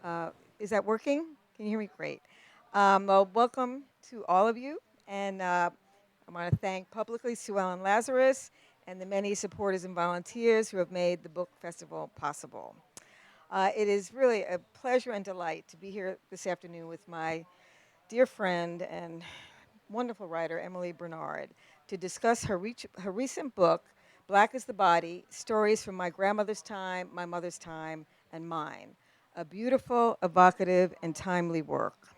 Uh, is that working? Can you hear me? Great. Well, welcome to all of you. And I want to thank publicly Sue Ellen Lazarus and the many supporters and volunteers who have made the book festival possible. It is really a pleasure and delight to be here this afternoon with my dear friend and wonderful writer, Emily Bernard, to discuss her recent book, Black is the Body, Stories from My Grandmother's Time, My Mother's Time, and Mine. A beautiful, evocative, and timely work.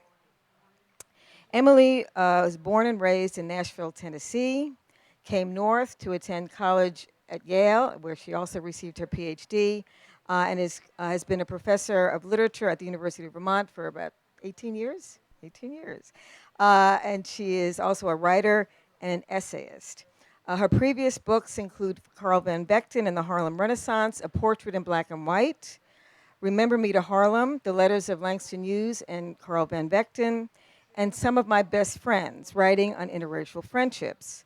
Emily was born and raised in Nashville, Tennessee, came north to attend college at Yale, where she also received her PhD, and has been a professor of literature at the University of Vermont for about 18 years. 18 years. And she is also a writer and an essayist. Her previous books include Carl van Vechten and the Harlem Renaissance, A Portrait in Black and White, Remember Me to Harlem, The Letters of Langston Hughes and Carl van Vechten, and Some of My Best Friends, Writing on Interracial Friendships.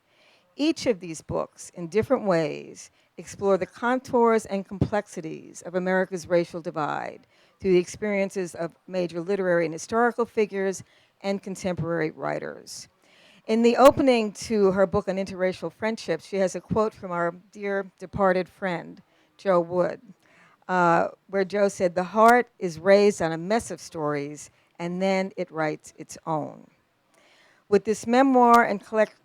Each of these books, in different ways, explore the contours and complexities of America's racial divide through the experiences of major literary and historical figures and contemporary writers. In the opening to her book on interracial friendships, she has a quote from our dear departed friend, Joe Wood, where Joe said, "The heart is raised on a mess of stories, and then it writes its own." With this memoir and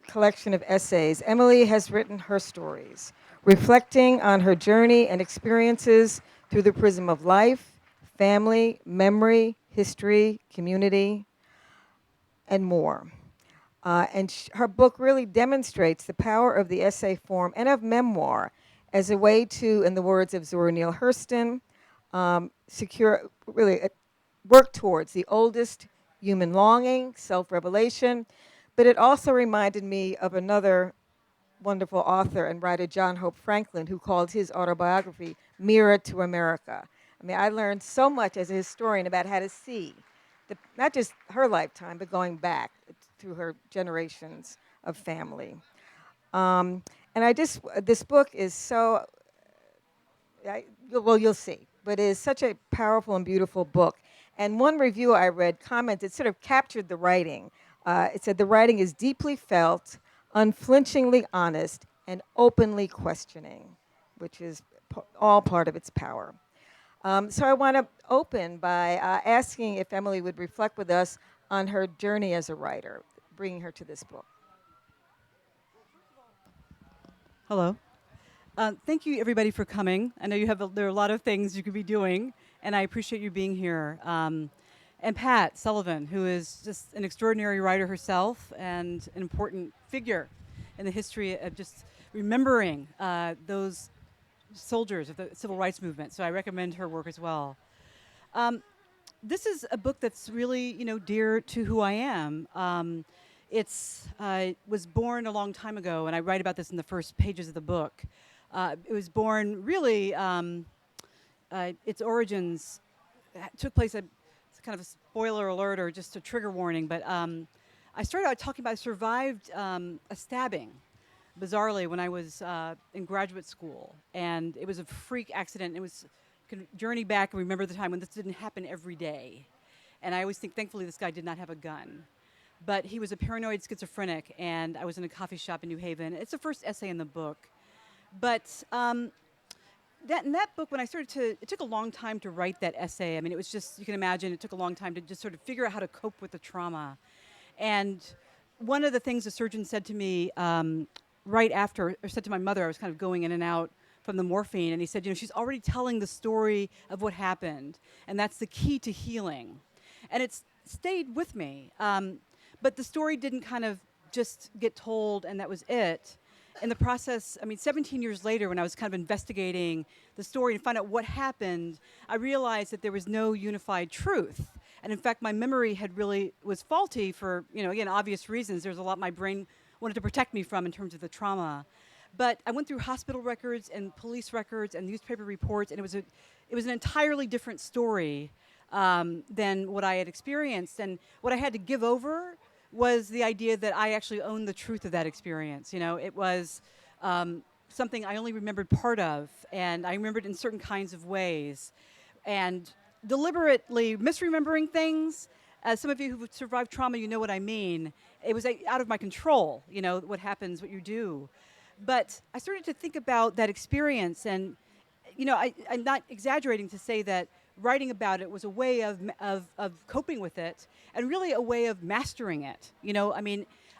collection of essays, Emily has written her stories, reflecting on her journey and experiences through the prism of life, family, memory, history, community, and more. Her book really demonstrates the power of the essay form and of memoir as a way to, in the words of Zora Neale Hurston, really work towards the oldest human longing, self-revelation. But it also reminded me of another wonderful author and writer, John Hope Franklin, who called his autobiography Mirror to America. I mean, I learned so much as a historian about how to see, not just her lifetime, but going back through her generations of family. Um, and this book is so, well, you'll see, but it is such a powerful and beautiful book. And one review I read commented, sort of captured the writing. It said, the writing is deeply felt, unflinchingly honest, and openly questioning, which is all part of its power. So I want to open by asking if Emily would reflect with us on her journey as a writer, bringing her to this book. Hello. Thank you, everybody, for coming. I know there are a lot of things you could be doing, and I appreciate you being here. And Pat Sullivan, who is just an extraordinary writer herself and an important figure in the history of just remembering those soldiers of the civil rights movement. So I recommend her work as well. This is a book that's really, dear to who I am. It's was born a long time ago, and I write about this in the first pages of the book. It was born really. Its origins took place. It's kind of a spoiler alert or just a trigger warning, but I started out talking about I survived a stabbing, bizarrely, when I was in graduate school, and it was a freak accident. It was journey back and remember the time when this didn't happen every day. And I always think, thankfully, this guy did not have a gun. But he was a paranoid schizophrenic, and I was in a coffee shop in New Haven. It's the first essay in the book. But in that book, when I started it took a long time to write that essay. I mean, it was just, you can imagine, it took a long time to just sort of figure out how to cope with the trauma. And one of the things the surgeon said to me right after, or said to my mother, I was kind of going in and out from the morphine, and he said, she's already telling the story of what happened, and that's the key to healing. And it's stayed with me. But the story didn't kind of just get told, and that was it. In the process, 17 years later, when I was kind of investigating the story and find out what happened, I realized that there was no unified truth. And in fact, my memory was faulty for, again, obvious reasons. There's a lot my brain wanted to protect me from in terms of the trauma. But I went through hospital records and police records and newspaper reports, and it was an entirely different story than what I had experienced. And what I had to give over was the idea that I actually owned the truth of that experience. It was something I only remembered part of, and I remembered in certain kinds of ways. And deliberately misremembering things. As some of you who've survived trauma, you know what I mean. It was out of my control, what happens, what you do. But I started to think about that experience, and I'm not exaggerating to say that writing about it was a way of coping with it, and really a way of mastering it.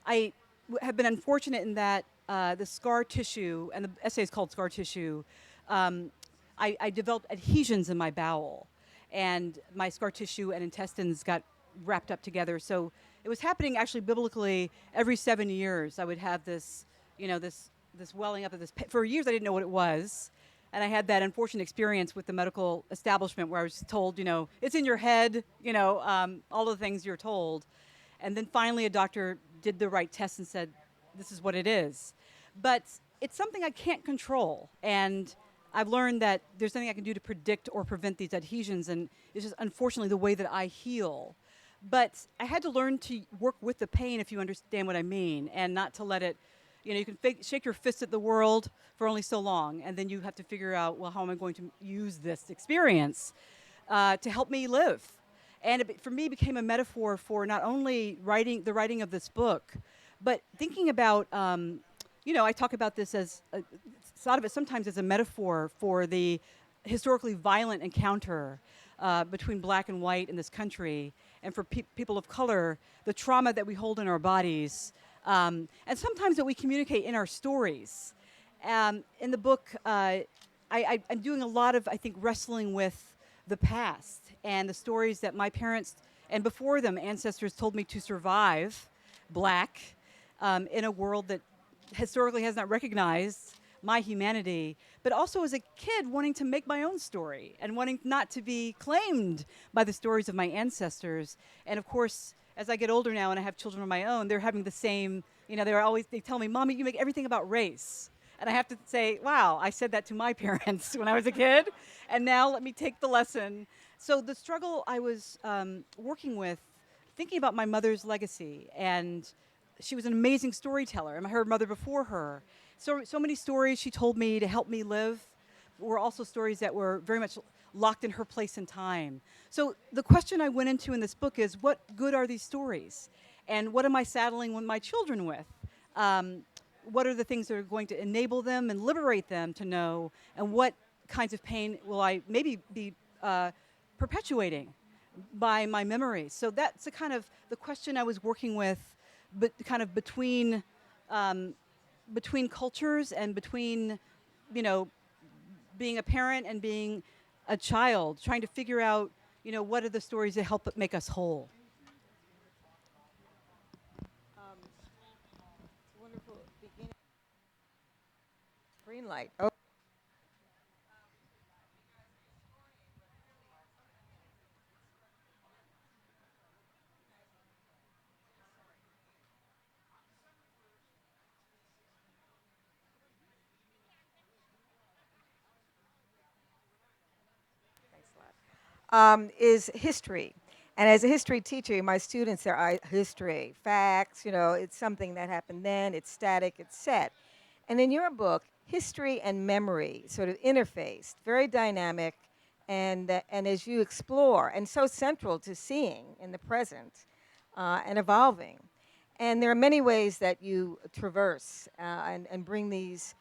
I have been unfortunate in that the scar tissue, and the essay is called Scar Tissue, um, I developed adhesions in my bowel, and my scar tissue and intestines got wrapped up together. So it was happening actually biblically every 7 years. I would have this, this welling up of this. For years, I didn't know what it was. And I had that unfortunate experience with the medical establishment where I was told, it's in your head, all the things you're told. And then finally, a doctor did the right test and said, this is what it is. But it's something I can't control. And I've learned that there's nothing I can do to predict or prevent these adhesions. And it's just unfortunately the way that I heal. But I had to learn to work with the pain, if you understand what I mean, and not to let it, you can shake your fist at the world for only so long, and then you have to figure out, well, how am I going to use this experience to help me live? And it, for me, became a metaphor for not only the writing of this book, but thinking about, I talk about this as, thought of it sometimes as a metaphor for the historically violent encounter between black and white in this country, and for people of color, the trauma that we hold in our bodies, and sometimes that we communicate in our stories. In the book, I'm doing a lot of, I think, wrestling with the past and the stories that my parents and before them ancestors told me to survive black in a world that historically has not recognized my humanity, but also as a kid wanting to make my own story and wanting not to be claimed by the stories of my ancestors. And of course, as I get older now and I have children of my own, they're having the same, they tell me, Mommy, you make everything about race. And I have to say, wow, I said that to my parents when I was a kid, and now let me take the lesson. So the struggle I was working with, thinking about my mother's legacy, and she was an amazing storyteller, and her mother before her. So many stories she told me to help me live were also stories that were very much locked in her place in time. So the question I went into in this book is, what good are these stories? And what am I saddling with my children with? What are the things that are going to enable them and liberate them to know? And what kinds of pain will I maybe be perpetuating by my memories? So that's the kind of the question I was working with, but kind of between cultures and between, being a parent and being a child, trying to figure out, what are the stories that help make us whole. Wonderful beginning. Green light. Oh, thanks a lot. Is history. And as a history teacher, my students are history, facts, it's something that happened then, it's static, it's set. And in your book, history and memory sort of interfaced, very dynamic, and as you explore, and so central to seeing in the present and evolving. And there are many ways that you traverse and bring these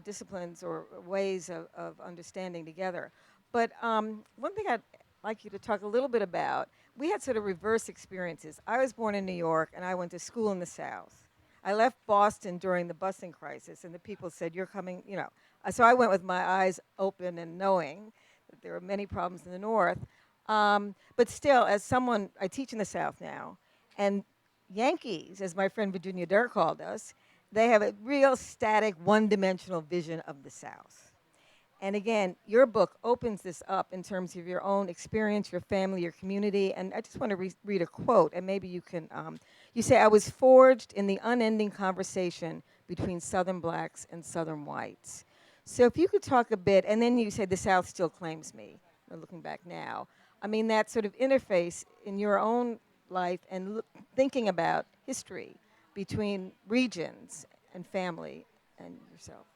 disciplines or ways of understanding together. But one thing I'd like you to talk a little bit about, we had sort of reverse experiences. I was born in New York, and I went to school in the South. I left Boston during the busing crisis, and the people said, "You're coming," So I went with my eyes open and knowing that there were many problems in the North. But still, as someone, I teach in the South now, and Yankees, as my friend Virginia Durr called us, they have a real static, one-dimensional vision of the South. And again, your book opens this up in terms of your own experience, your family, your community. And I just want to read a quote, and maybe you can. You say, "I was forged in the unending conversation between Southern blacks and Southern whites." So if you could talk a bit, and then you say, "The South still claims me," looking back now. I mean, that sort of interface in your own life and thinking about history between regions and family and yourself.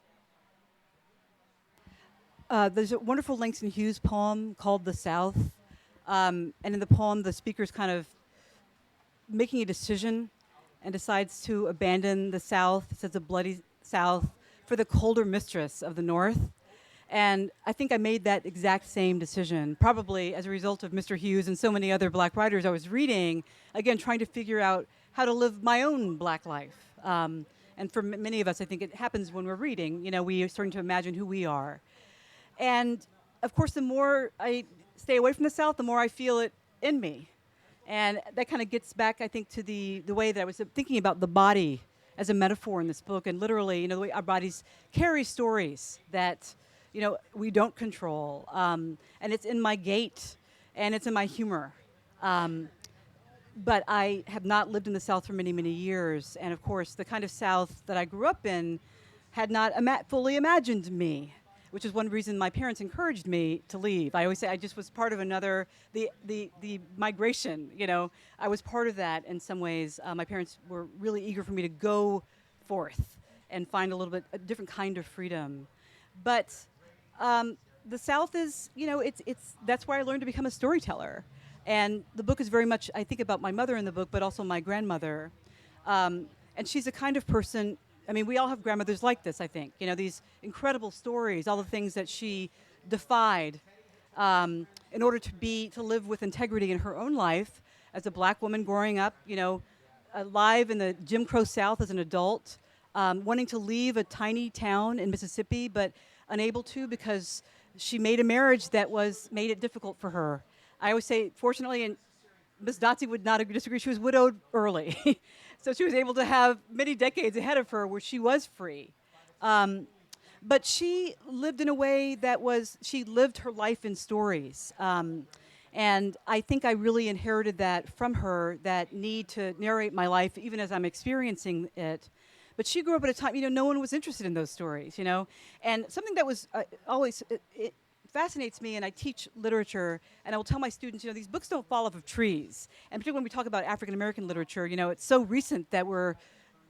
There's a wonderful Langston Hughes poem called "The South," And in the poem, the speaker's kind of making a decision and decides to abandon the South, it says the bloody South, for the colder mistress of the North. And I think I made that exact same decision, probably as a result of Mr. Hughes and so many other black writers I was reading, again, trying to figure out how to live my own black life. And for many of us, I think it happens when we're reading. You know, we are starting to imagine who we are. And of course, the more I stay away from the South, the more I feel it in me. And that kind of gets back, I think, to the way that I was thinking about the body as a metaphor in this book. And literally, you know, the way our bodies carry stories that, you know, we don't control. And it's in my gait and it's in my humor. But I have not lived in the South for many, many years. And of course, the kind of South that I grew up in had not fully imagined me, which is one reason my parents encouraged me to leave. I always say I just was part of the migration, you know. I was part of that in some ways. My parents were really eager for me to go forth and find a different kind of freedom. But the South is, you know, that's where I learned to become a storyteller. And the book is very much, I think about my mother in the book, but also my grandmother. And she's a kind of person, I mean, we all have grandmothers like this, I think. You know, these incredible stories, all the things that she defied in order to live with integrity in her own life as a black woman growing up, you know, alive in the Jim Crow South as an adult, wanting to leave a tiny town in Mississippi, but unable to because she made a marriage that made it difficult for her. I always say, fortunately, and Ms. Dotsie would not disagree, she was widowed early. So she was able to have many decades ahead of her where she was free. But she lived in a way she lived her life in stories. And I think I really inherited that from her, that need to narrate my life even as I'm experiencing it. But she grew up at a time, you know, no one was interested in those stories, you know. And something that was always, it fascinates me, and I teach literature, and I will tell my students, you know, these books don't fall off of trees. And particularly when we talk about African American literature, you know, it's so recent that we're,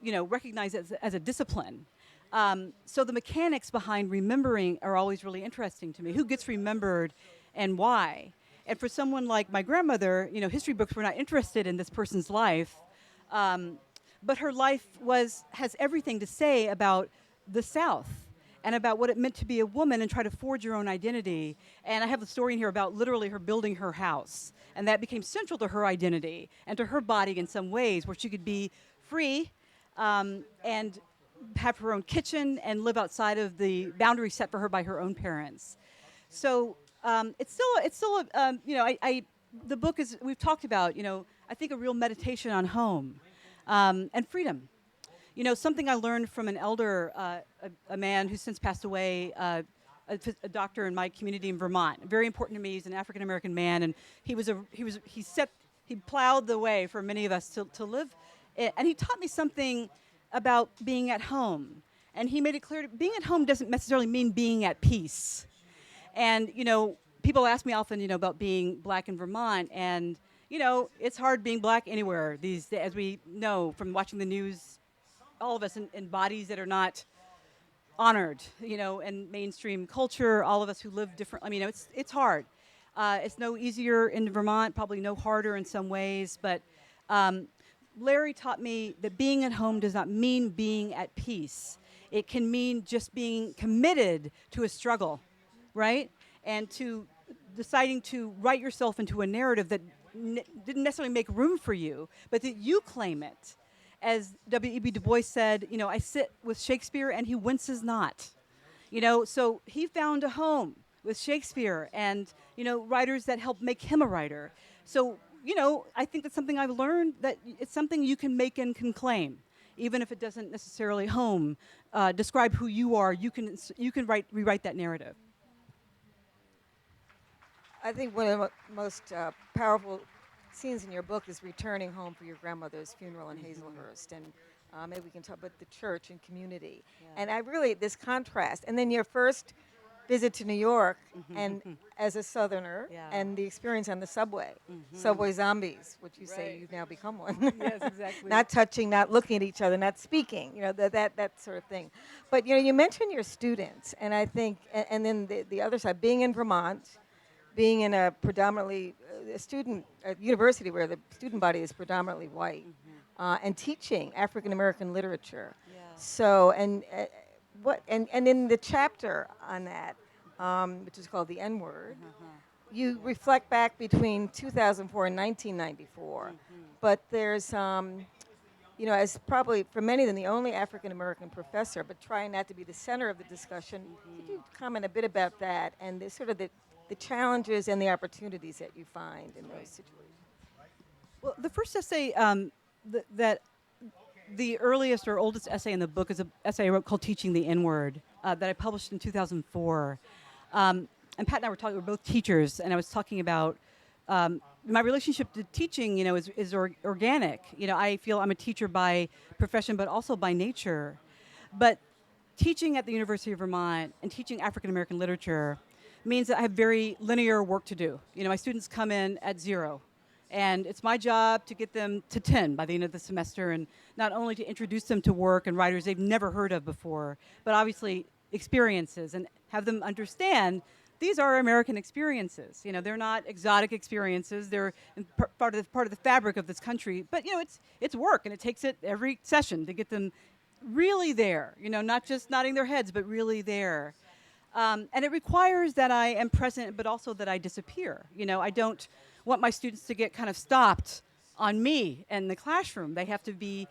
you know, recognized as a discipline. So the mechanics behind remembering are always really interesting to me. Who gets remembered and why? And for someone like my grandmother, you know, history books were not interested in this person's life. But her life has everything to say about the South and about what it meant to be a woman and try to forge your own identity. And I have the story in here about literally her building her house. And that became central to her identity and to her body in some ways, where she could be free and have her own kitchen and live outside of the boundaries set for her by her own parents. So it's still you know, the book is, we've talked about, you know, I think a real meditation on home. And freedom. You know, something I learned from an elder, a man who's since passed away, a doctor in my community in Vermont. Very important to me. He's an African American man, and he plowed the way for many of us to live. And he taught me something about being at home. And he made it clear being at home doesn't necessarily mean being at peace. And you know, people ask me often, you know, about being black in Vermont, and you know, it's hard being black anywhere these days, as we know from watching the news, all of us in bodies that are not honored, you know, in mainstream culture, all of us who live different. I mean, it's hard. It's no easier in Vermont, probably no harder in some ways, but Larry taught me that being at home does not mean being at peace. It can mean just being committed to a struggle, right? And to deciding to write yourself into a narrative that didn't necessarily make room for you, but that you claim it. As W.E.B. Du Bois said, you know, I sit with Shakespeare and he winces not. You know, so he found a home with Shakespeare and, you know, writers that helped make him a writer. So, you know, I think that's something I've learned, that it's something you can make and can claim. Even if it doesn't necessarily describe who you are, you can rewrite that narrative. I think one of the most powerful scenes in your book is returning home for your grandmother's funeral in Hazelhurst, and maybe we can talk about the church and community. Yeah. And I really, this contrast, and then your first visit to New York, and as a Southerner, yeah, and the experience on the subway, subway zombies, which you say you've now become one. Yes, exactly. Not touching, not looking at each other, not speaking, you know, that sort of thing. But, you know, you mentioned your students, and I think, and then the other side, being in Vermont, being in a predominantly a student a university where the student body is predominantly white, and teaching African American literature. Yeah. So and in the chapter on that, which is called the N word, you reflect back between 2004 and 1994, but there's as probably for many of them the only African American professor, but trying not to be the center of the discussion. Could you comment a bit about that and the sort of the challenges and the opportunities that you find in those situations? Well, the first essay that the earliest or oldest essay in the book is an essay I wrote called "Teaching the N-Word" that I published in 2004. And Pat and I were talking. We're both teachers, and I was talking about my relationship to teaching. Is organic. I feel I'm a teacher by profession, but also by nature. But teaching at the University of Vermont and teaching African American literature means that I have very linear work to do. My students come in at 0, and it's my job to get them to 10 by the end of the semester, and not only to introduce them to work and writers they've never heard of before, but obviously experiences, and have them understand these are American experiences. They're not exotic experiences. They're part of the fabric of this country. But it's work, and it takes it every session to get them really there. Not just nodding their heads, but really there. And it requires that I am present, but also that I disappear. I don't want my students to get kind of stopped on me in the classroom. They have to be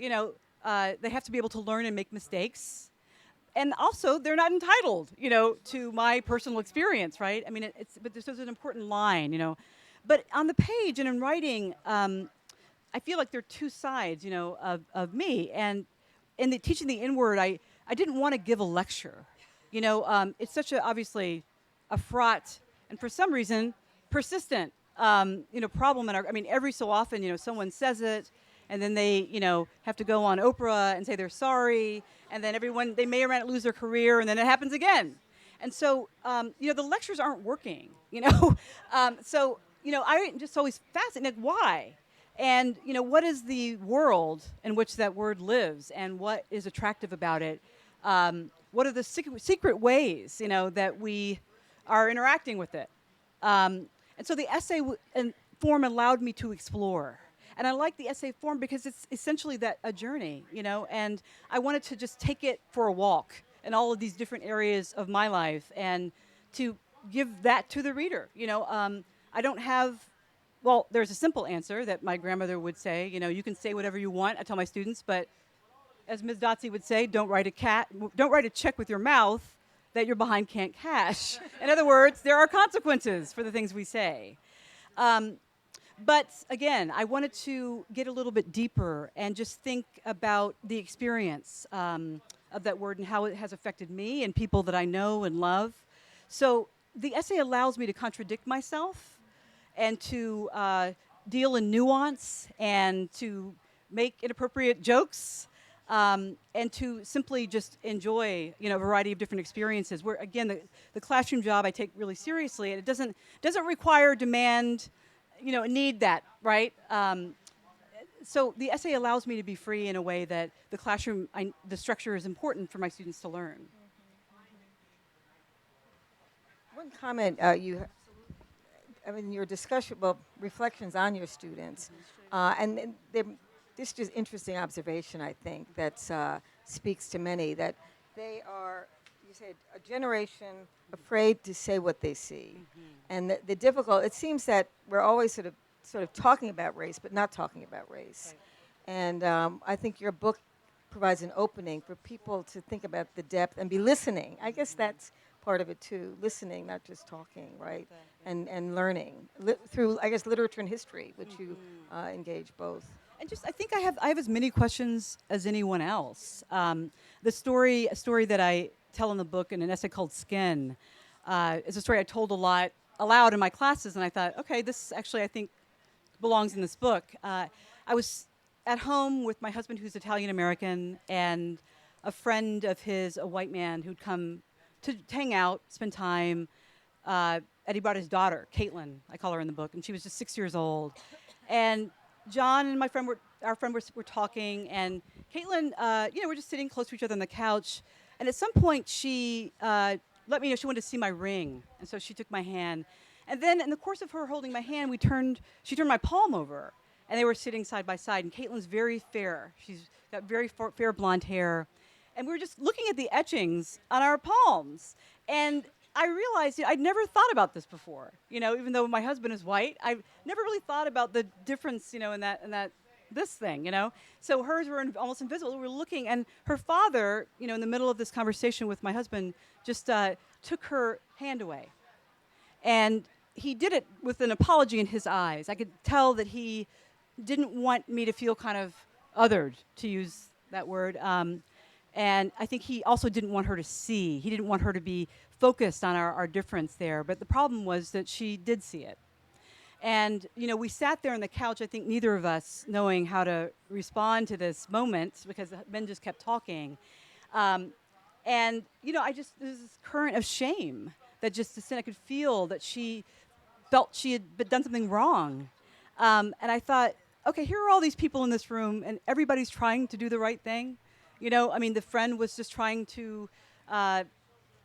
able to learn and make mistakes. And also, they're not entitled, to my personal experience, right? I mean, but there's an important line. But on the page and in writing, I feel like there are two sides, of me. And in teaching the N-word, I didn't want to give a lecture. It's such obviously a fraught and for some reason persistent, problem. Every so often, someone says it, and then they, have to go on Oprah and say they're sorry, and then they may or may not lose their career, and then it happens again. And so, the lectures aren't working, So, I'm just always fascinated, why? And, what is the world in which that word lives, and what is attractive about it? What are the secret ways, that we are interacting with it? And so the essay and form allowed me to explore. And I like the essay form because it's essentially a journey, and I wanted to just take it for a walk in all of these different areas of my life and to give that to the reader. I don't have, well, there's a simple answer that my grandmother would say, you can say whatever you want. I tell my students, but as Ms. Dotsie would say, don't write a check with your mouth that your behind can't cash. In other words, there are consequences for the things we say. But again, I wanted to get a little bit deeper and just think about the experience of that word and how it has affected me and people that I know and love. So the essay allows me to contradict myself and to deal in nuance and to make inappropriate jokes. And to simply just enjoy, a variety of different experiences. Where again, the classroom job I take really seriously, and it doesn't require, demand, need that, right? So the essay allows me to be free in a way that the classroom, the structure is important for my students to learn. One comment your discussion, reflections on your students, this is just interesting observation, I think, that speaks to many, that they are, you said, a generation afraid to say what they see. And it seems that we're always sort of talking about race, but not talking about race. Right. And I think your book provides an opening for people to think about the depth and be listening. I guess that's part of it too, listening, not just talking, right? And learning through, I guess, literature and history, which you engage both. And I think I have as many questions as anyone else. A story that I tell in the book in an essay called Skin is a story I told a lot aloud in my classes, and I thought, okay, this actually I think belongs in this book. I was at home with my husband, who's Italian American, and a friend of his, a white man, who'd come to hang out, spend time. And he brought his daughter, Caitlin, I call her in the book, and she was just 6 years old. And John and our friend were talking, and Caitlin, we're just sitting close to each other on the couch. And at some point, she let me know she wanted to see my ring, and so she took my hand. And then in the course of her holding my hand, she turned my palm over, and they were sitting side by side. And Caitlin's very fair. She's got very fair blonde hair, and we were just looking at the etchings on our palms. And I realized I'd never thought about this before. Even though my husband is white, I never really thought about the difference, in that this thing, So hers were almost invisible. We were looking, and her father, in the middle of this conversation with my husband, just took her hand away. And he did it with an apology in his eyes. I could tell that he didn't want me to feel kind of othered, to use that word. And I think he also didn't want her to see. He didn't want her to be focused on our difference there. But the problem was that she did see it. And, we sat there on the couch, I think neither of us knowing how to respond to this moment because Ben just kept talking. And, there's this current of shame that just I could feel that she felt she had done something wrong. And I thought, okay, here are all these people in this room, and everybody's trying to do the right thing. The friend was just trying to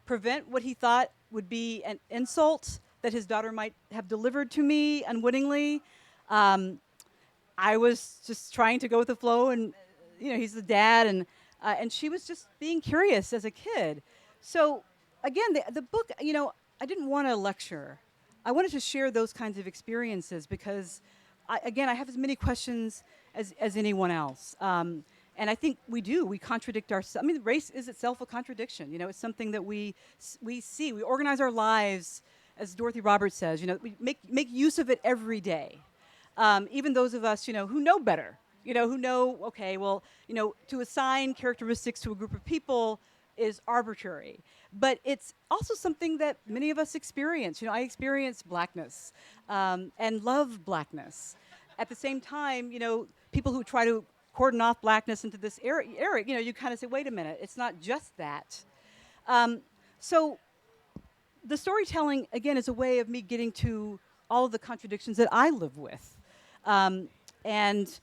prevent what he thought would be an insult that his daughter might have delivered to me unwittingly. I was just trying to go with the flow, and he's the dad, and she was just being curious as a kid. So again, the book, I didn't want to lecture. I wanted to share those kinds of experiences because, I have as many questions as anyone else. And I think we contradict ourselves. Race is itself a contradiction. It's something that we see. We organize our lives, as Dorothy Roberts says, we make use of it every day. Even those of us, who know better, who know, okay, well, to assign characteristics to a group of people is arbitrary. But it's also something that many of us experience. I experience blackness and love blackness. At the same time, people who try to cordon off blackness into this area, you kind of say, wait a minute, it's not just that. So the storytelling, again, is a way of me getting to all of the contradictions that I live with. And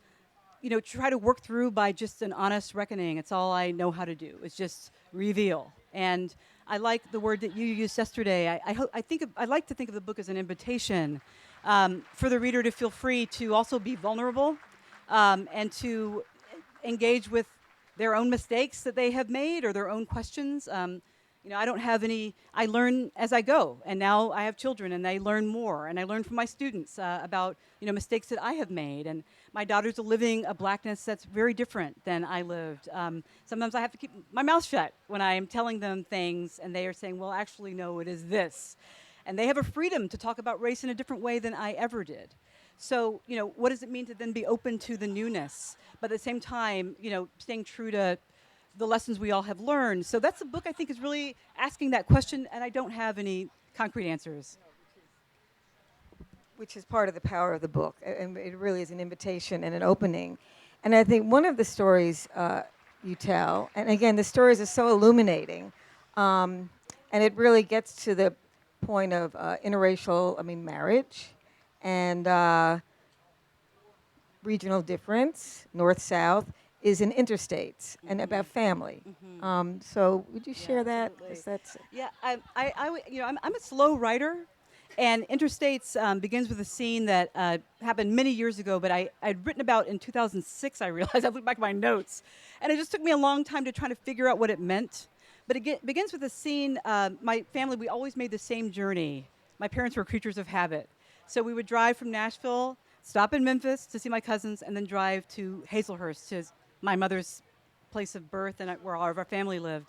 try to work through by just an honest reckoning. It's all I know how to do. It's just reveal. And I like the word that you used yesterday. I like to think of the book as an invitation for the reader to feel free to also be vulnerable and to engage with their own mistakes that they have made or their own questions. I don't have any. I learn as I go, and now I have children, and they learn more, and I learn from my students about mistakes that I have made, and my daughters are living a blackness that's very different than I lived. Sometimes I have to keep my mouth shut when I am telling them things, and they are saying, "Well, actually, no, it is this," and they have a freedom to talk about race in a different way than I ever did. So, what does it mean to then be open to the newness, but at the same time, staying true to the lessons we all have learned? So that's a book I think is really asking that question, and I don't have any concrete answers. Which is part of the power of the book. And it really is an invitation and an opening. And I think one of the stories you tell, and again, the stories are so illuminating, and it really gets to the point of interracial, marriage, and regional difference, north-south, is in interstates and about family. So would you share that? 'Cause that's Yeah, I'm a slow writer, and Interstates begins with a scene that happened many years ago, but I'd written about in 2006, I realized. I looked back at my notes, and it just took me a long time to try to figure out what it meant. But it begins with a scene, my family, we always made the same journey. My parents were creatures of habit. So we would drive from Nashville, stop in Memphis to see my cousins, and then drive to Hazelhurst, to my mother's place of birth and where all of our family lived.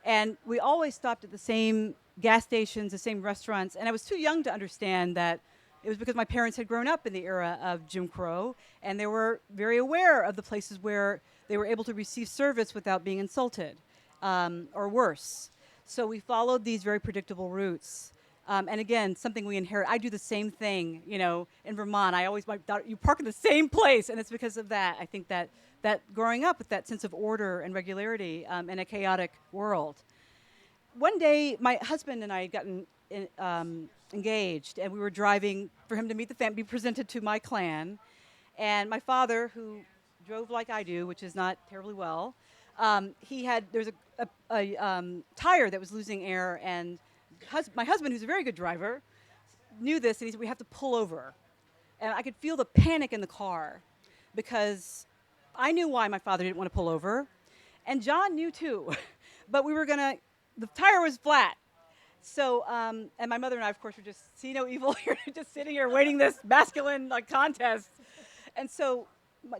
And we always stopped at the same gas stations, the same restaurants. And I was too young to understand that it was because my parents had grown up in the era of Jim Crow, and they were very aware of the places where they were able to receive service without being insulted or worse. So we followed these very predictable routes. And again, something we inherit. I do the same thing, in Vermont. You park in the same place, and it's because of that. I think that growing up with that sense of order and regularity in a chaotic world. One day, my husband and I had gotten engaged, and we were driving for him to meet the family, be presented to my clan. And my father, who drove like I do, which is not terribly well, There's a tire that was losing air, and my husband, who's a very good driver, knew this, and he said, we have to pull over. And I could feel the panic in the car because I knew why my father didn't want to pull over, and John knew too. But the tire was flat. So, and my mother and I, of course, were just see no evil here, just sitting here waiting this masculine contest. And so,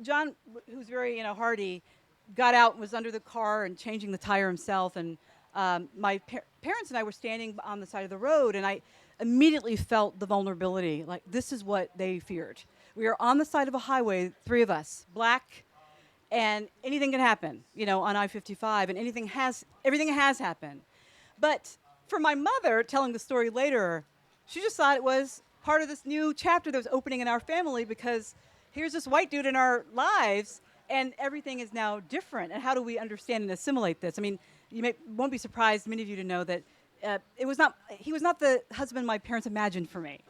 John, who's very hardy, got out and was under the car and changing the tire himself. And my parents and I were standing on the side of the road, and I immediately felt the vulnerability. Like, this is what they feared. We are on the side of a highway, three of us, black, and anything can happen, on I-55, and everything has happened. But for my mother, telling the story later, she just thought it was part of this new chapter that was opening in our family, because here's this white dude in our lives, and everything is now different. And how do we understand and assimilate this? I mean, won't be surprised, many of you, to know that he was not the husband my parents imagined for me.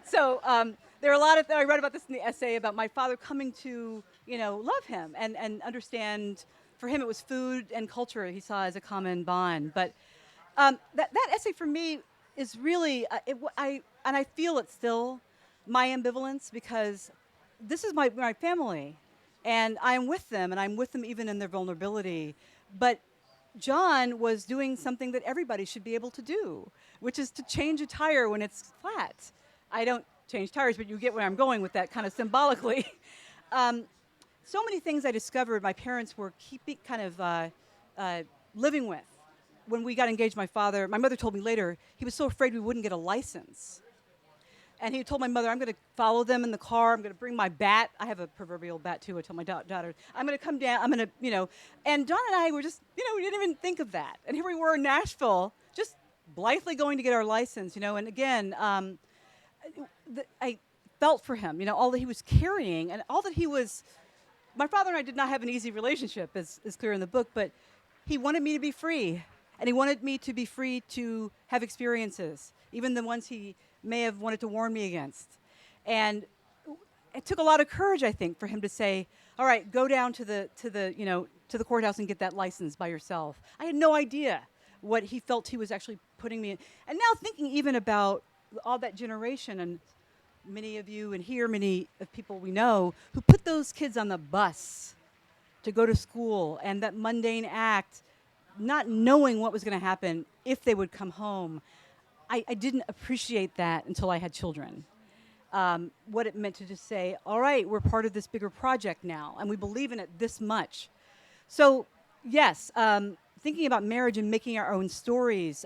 So there are a lot of I read about this in the essay about my father coming to love him and understand. For him, it was food and culture he saw as a common bond. But that essay for me is really I feel it still, my ambivalence, because this is my family, and I'm with them, and I'm with them even in their vulnerability. But John was doing something that everybody should be able to do, which is to change a tire when it's flat. I don't change tires, but you get where I'm going with that kind of symbolically. So many things I discovered my parents were living with. When we got engaged, my mother told me later, he was so afraid we wouldn't get a license. And he told my mother, I'm going to follow them in the car. I'm going to bring my bat. I have a proverbial bat, too. I told my daughter, I'm going to come down. I'm going to, And John and I were just, we didn't even think of that. And here we were in Nashville, just blithely going to get our license, And again, I felt for him, all that he was carrying and all that he was. My father and I did not have an easy relationship, as is clear in the book, but he wanted me to be free. And he wanted me to be free to have experiences, even the ones he may have wanted to warn me against. And it took a lot of courage, I think, for him to say, all right, go down to the courthouse and get that license by yourself. I had no idea what he felt he was actually putting me in. And now thinking even about all that generation, and many of you and here, many of people we know, who put those kids on the bus to go to school, and that mundane act, not knowing what was going to happen if they would come home. I didn't appreciate that until I had children. What it meant to just say, all right, we're part of this bigger project now, and we believe in it this much. So, yes, thinking about marriage and making our own stories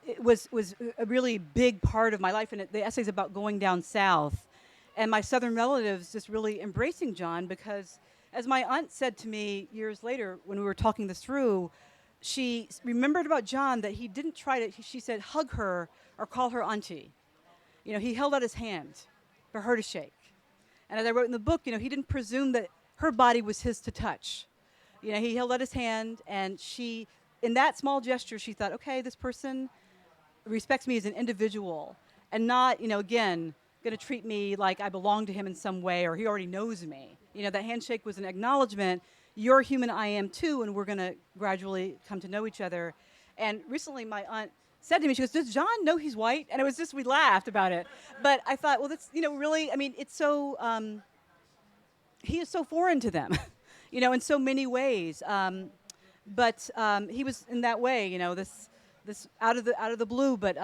it was a really big part of my life, and the essay's about going down south. And my southern relatives just really embracing John, because as my aunt said to me years later when we were talking this through, she remembered about John that he didn't try to, she said, hug her or call her auntie. He held out his hand for her to shake. And as I wrote in the book, he didn't presume that her body was his to touch. He held out his hand, and in that small gesture, she thought, okay, this person respects me as an individual and not, again, going to treat me like I belong to him in some way, or he already knows me. That handshake was an acknowledgement. You're human, I am too, and we're going to gradually come to know each other. And recently my aunt said to me, she goes, does John know he's white? And it was just, we laughed about it. But I thought, well, that's, really, I mean, it's so, he is so foreign to them, in so many ways. But he was in that way, this out of the blue, but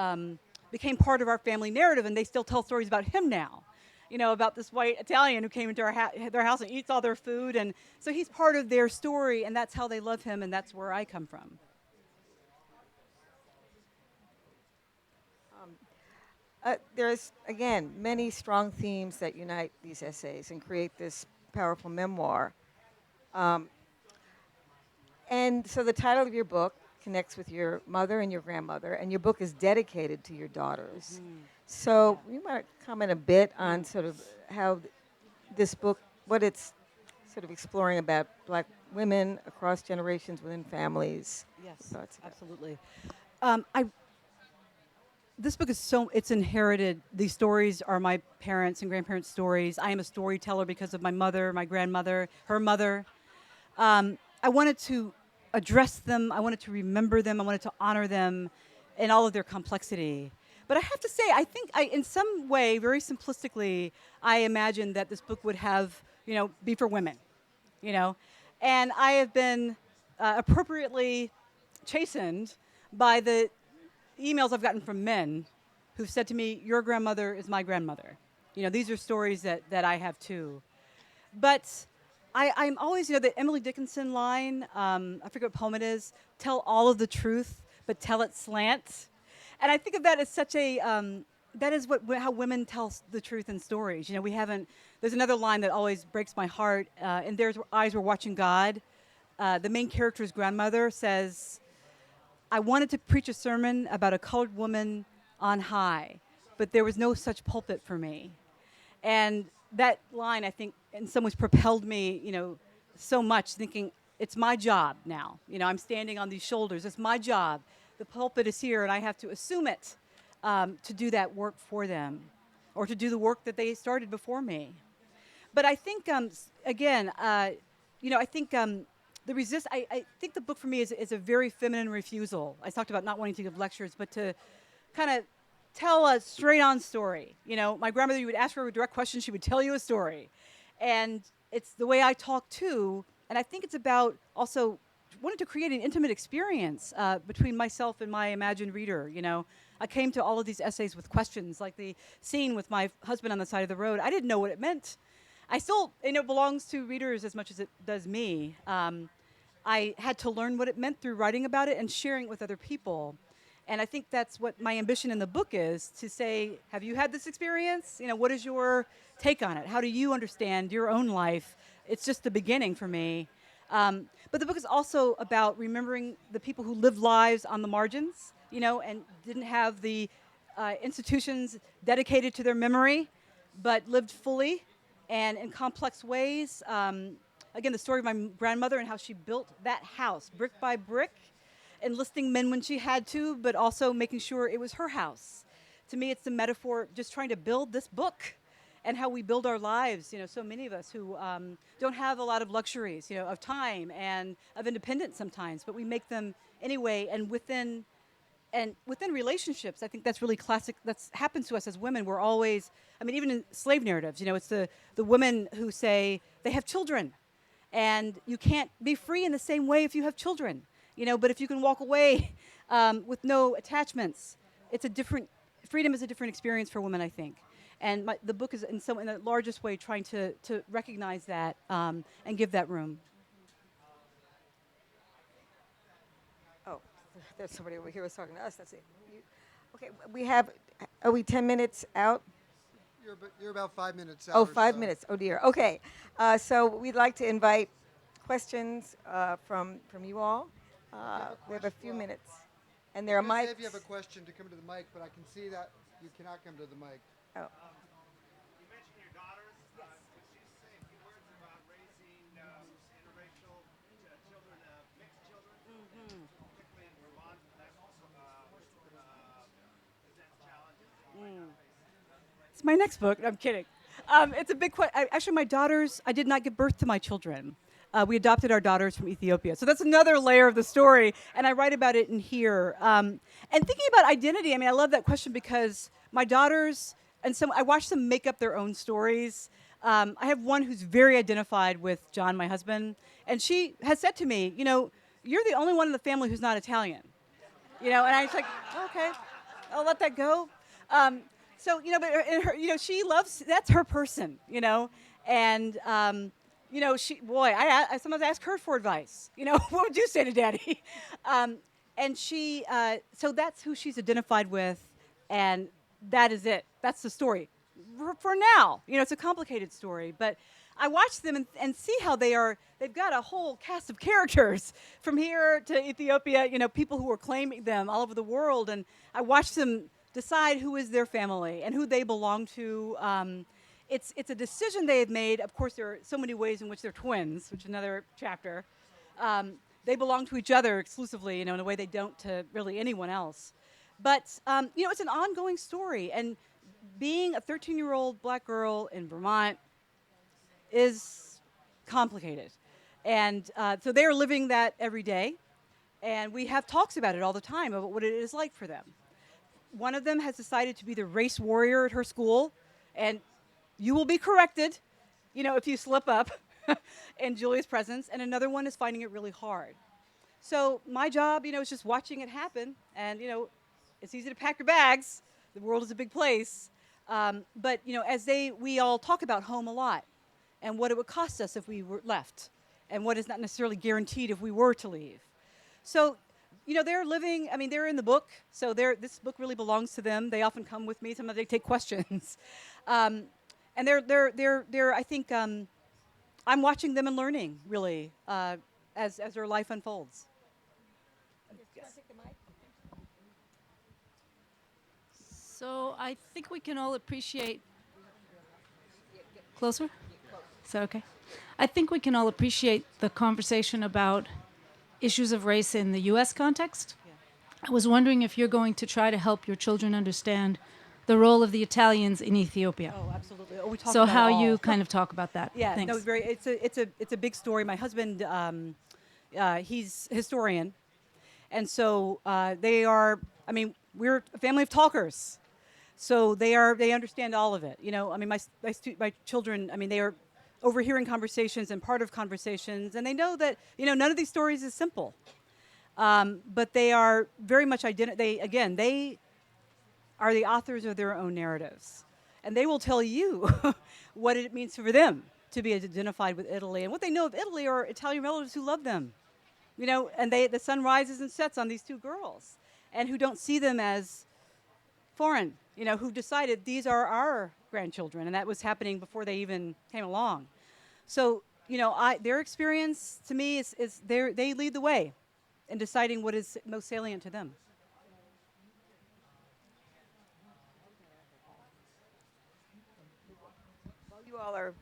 became part of our family narrative, and they still tell stories about him now. About this white Italian who came into their house and eats all their food. And so he's part of their story, and that's how they love him, and that's where I come from. There's, again, many strong themes that unite these essays and create this powerful memoir. And so the title of your book connects with your mother and your grandmother, and your book is dedicated to your daughters. Mm-hmm. So you might comment a bit on sort of how this book, what it's sort of exploring about Black women across generations within families. Yes, absolutely. This book is it's inherited. These stories are my parents' and grandparents' stories. I am a storyteller because of my mother, my grandmother, her mother. I wanted to address them, I wanted to remember them, I wanted to honor them in all of their complexity. But I have to say, I think in some way, very simplistically, I imagined that this book would have, be for women, you know. And I have been appropriately chastened by the emails I've gotten from men who've said to me, "Your grandmother is my grandmother." These are stories that I have too. But I'm always, the Emily Dickinson line, I forget what poem it is, tell all of the truth, but tell it slant. And I think of that as such that is how women tell the truth in stories. We haven't, there's another line that always breaks my heart. In Their Eyes Were Watching God, the main character's grandmother says, I wanted to preach a sermon about a colored woman on high, but there was no such pulpit for me. And that line, I think, in some ways propelled me, so much, thinking it's my job now. I'm standing on these shoulders. It's my job. The pulpit is here, and I have to assume it to do that work for them, or to do the work that they started before me. But I think, again, I think I think the book for me is a very feminine refusal. I talked about not wanting to give lectures, but to kind of tell a straight-on story. My grandmother, you would ask her a direct question, she would tell you a story. And it's the way I talk too. And I think it's about also wanting to create an intimate experience between myself and my imagined reader. I came to all of these essays with questions, like the scene with my husband on the side of the road. I didn't know what it meant. I still, belongs to readers as much as it does me. I had to learn what it meant through writing about it and sharing it with other people. And I think that's what my ambition in the book is, to say, have you had this experience? What is your take on it? How do you understand your own life? It's just the beginning for me. But the book is also about remembering the people who lived lives on the margins, and didn't have the institutions dedicated to their memory, but lived fully and in complex ways. Again, the story of my grandmother and how she built that house brick by brick, enlisting men when she had to, but also making sure it was her house. To me, it's the metaphor of just trying to build this book and how we build our lives. So many of us who don't have a lot of luxuries, of time and of independence sometimes, but we make them anyway. And within relationships, I think that's really classic. That's happens to us as women. We're always, even in slave narratives, it's the women who say they have children, and you can't be free in the same way if you have children. But if you can walk away with no attachments, it's a different, freedom is a different experience for women, I think. And the book is in the largest way trying to recognize that and give that room. Oh, there's somebody over here who's talking to us. That's it. Okay, we have, are we 10 minutes out? You're about 5 minutes out. Oh, or 5 minutes. Oh, dear. Okay. So we'd like to invite questions from you all. We have a few minutes. And there are mics. If you have a question, to come to the mic, but I can see that you cannot come to the mic. Oh. You mentioned your daughters. Yes. Could you say a few words about raising interracial children, mixed children, particularly in Vermont? That also presents challenges. It's my next book. I'm kidding. It's a big question. Actually, my daughters, I did not give birth to my children. We adopted our daughters from Ethiopia. So that's another layer of the story, and I write about it in here. And thinking about identity, I love that question because my daughters, and some, I watch them make up their own stories. I have one who's very identified with John, my husband, and she has said to me, you're the only one in the family who's not Italian. And I was like, okay, I'll let that go. So, but in her, she loves, that's her person, and, I sometimes ask her for advice. What would you say to Daddy? And she, so that's who she's identified with, and that is it. That's the story. For now, it's a complicated story, but I watch them and see how they've got a whole cast of characters from here to Ethiopia, people who are claiming them all over the world, and I watch them decide who is their family and who they belong to. It's a decision they have made. Of course, there are so many ways in which they're twins, which is another chapter. They belong to each other exclusively, in a way they don't to really anyone else. But, it's an ongoing story. And being a 13-year-old black girl in Vermont is complicated. And so they're living that every day. And we have talks about it all the time, about what it is like for them. One of them has decided to be the race warrior at her school, and you will be corrected, if you slip up in Julia's presence. And another one is finding it really hard. So my job, is just watching it happen. And, it's easy to pack your bags. The world is a big place. But, we all talk about home a lot and what it would cost us if we were left and what is not necessarily guaranteed if we were to leave. So, they're living, they're in the book. So this book really belongs to them. They often come with me. Sometimes they take questions. And they're I think, I'm watching them and learning, really, as their life unfolds. So I think we can all appreciate. Closer? Is that okay? I think we can all appreciate the conversation about issues of race in the U.S. context. I was wondering if you're going to try to help your children understand the role of the Italians in Ethiopia. Oh, absolutely. Oh, we talk So about how it all. you kind of talk about that. Yeah, Thanks. no, it's a big story. My husband, he's a historian, and so they are. We're a family of talkers, so they understand all of it. My children. They are overhearing conversations and part of conversations, and they know that none of these stories is simple. But they are very much they are the authors of their own narratives. And they will tell you what it means for them to be identified with Italy. And what they know of Italy are Italian relatives who love them. And the sun rises and sets on these two girls and who don't see them as foreign, who've decided these are our grandchildren. And that was happening before they even came along. So, their experience to me is they lead the way in deciding what is most salient to them. You all are,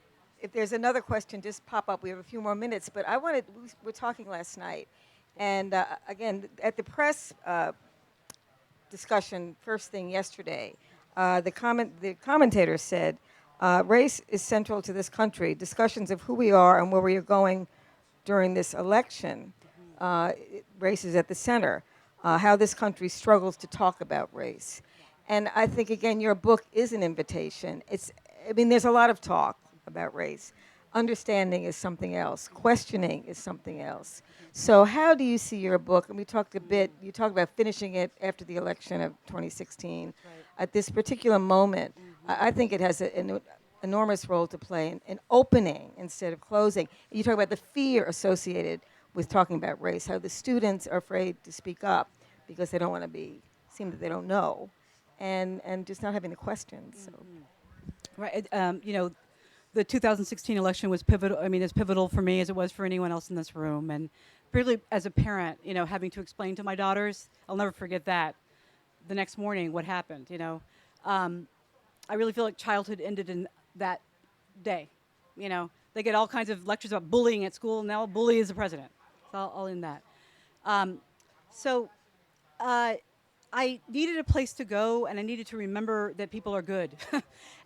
if there's another question, just pop up. We have a few more minutes, but we were talking last night, and again, at the press discussion first thing yesterday, the commentator said, race is central to this country. Discussions of who we are and where we are going during this election, race is at the center. How this country struggles to talk about race. And I think, again, your book is an invitation. There's a lot of talk about race. Understanding is something else. Questioning is something else. So how do you see your book? And you talked about finishing it after the election of 2016. Right. At this particular moment, I think it has an enormous role to play in opening instead of closing. You talk about the fear associated with talking about race, how the students are afraid to speak up because they don't want to seem that they don't know, and just not having the questions. So. Right. The 2016 election was pivotal. As pivotal for me as it was for anyone else in this room. And really, as a parent, having to explain to my daughters, I'll never forget that. The next morning, what happened? I really feel like childhood ended in that day. They get all kinds of lectures about bullying at school. And now a bully is the president. So I'll end that. I needed a place to go, and I needed to remember that people are good.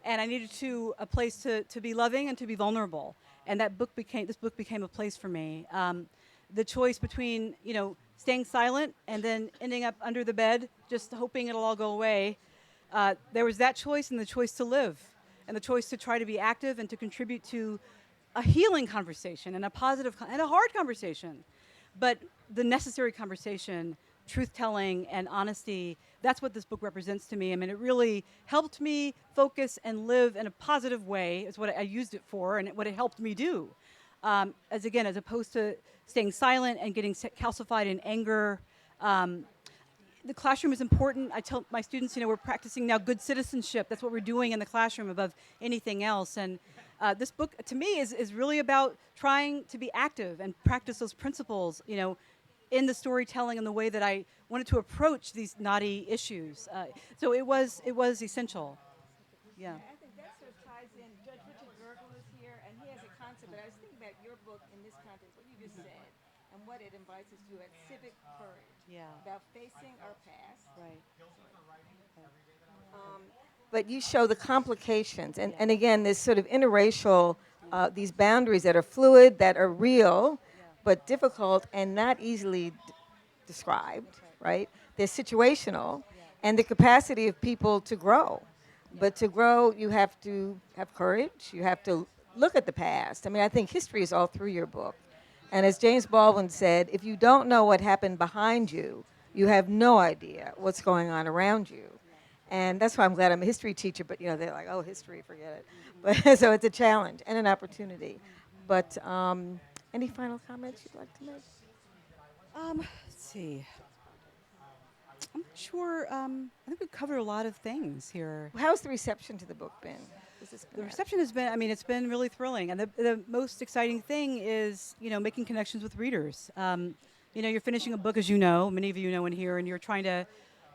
And I needed a place to be loving and to be vulnerable. And this book became a place for me. The choice between, staying silent and then ending up under the bed, just hoping it'll all go away. There was that choice and the choice to live and the choice to try to be active and to contribute to a healing conversation and a positive and a hard conversation. But the necessary conversation, truth-telling and honesty, that's what this book represents to me. It really helped me focus and live in a positive way is what I used it for and what it helped me do. As opposed to staying silent and getting calcified in anger. The classroom is important. I tell my students, we're practicing now good citizenship. That's what we're doing in the classroom above anything else. And this book, to me, is really about trying to be active and practice those principles, in the storytelling and the way that I wanted to approach these knotty issues. So it was essential. Yeah. I think that sort of ties in. Judge Richard Gergel is here, and he has a concept. But I was thinking about your book in this context, what you just said, and what it invites us to at civic courage. Yeah. About facing our past. Right. But you show the complications, and again, this sort of interracial, these boundaries that are fluid, that are real, but difficult and not easily described, right? They're situational, and the capacity of people to grow. But to grow, you have to have courage. You have to look at the past. I mean, I think history is all through your book. And as James Baldwin said, if you don't know what happened behind you, you have no idea what's going on around you. And that's why I'm glad I'm a history teacher, but they're like, oh, history, forget it. But so it's a challenge and an opportunity. But any final comments you'd like to make? Let's see. I'm not sure. I think we've covered a lot of things here. How's the reception to the book been? Has this The been reception has been, I mean, it's been really thrilling. And the most exciting thing is, making connections with readers. You're finishing a book, as you know, many of you know in here, and you're trying to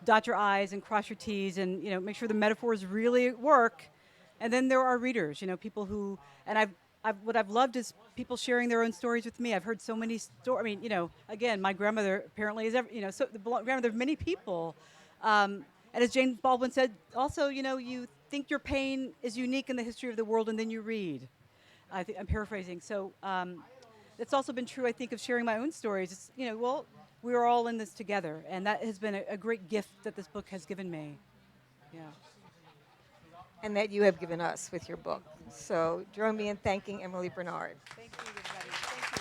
dot your I's and cross your T's and, make sure the metaphors really work. And then there are readers, people who, and what I've loved is people sharing their own stories with me. I've heard so many stories. I mean, again, my grandmother apparently is, so the grandmother of many people. And as James Baldwin said, also, you think your pain is unique in the history of the world, and then you read. I'm paraphrasing. So it's also been true, I think, of sharing my own stories. It's, well, we are all in this together, and that has been a great gift that this book has given me. Yeah. and that you have given us with your book. So join me in thanking Emily Bernard. Thank you, everybody. Thank you.